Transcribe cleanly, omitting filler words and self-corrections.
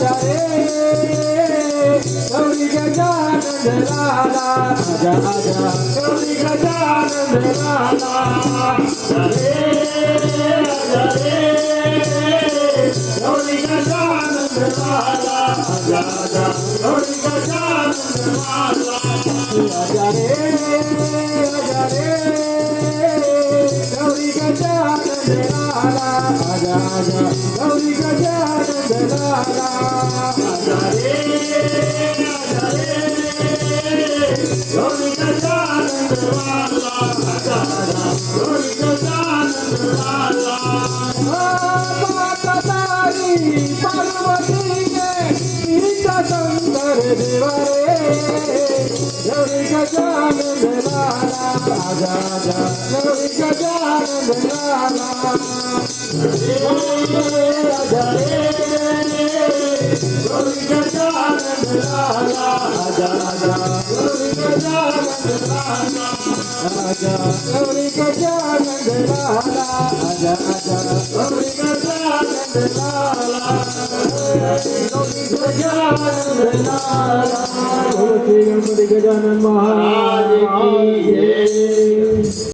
आजा रे गौरी गजानन लाला आजा आजा गौरी गजानन लाला आजा रे गौरी गजानन लाला आजा आजा गौरी गजानन लाला आजा रे गौरी गजानन लाला आजा आजा गौरी गजानन लाला आजा रे गौरी गजानन लाला आजा आजा गौरी गजानन लाला माता तारी पार्वती के सीता शंकर देवा रे गौरी गजानन लाला आजा आजा गौरी गजानन लाला आजा रे गौरी गजानन लाला आजा आजा गौरी गजानन लाला आजा गौरी गजानन लाला आजा आजा गौरी गजानन लाला गौरी गजानन लाला गौरी गजानन महाराज की जय।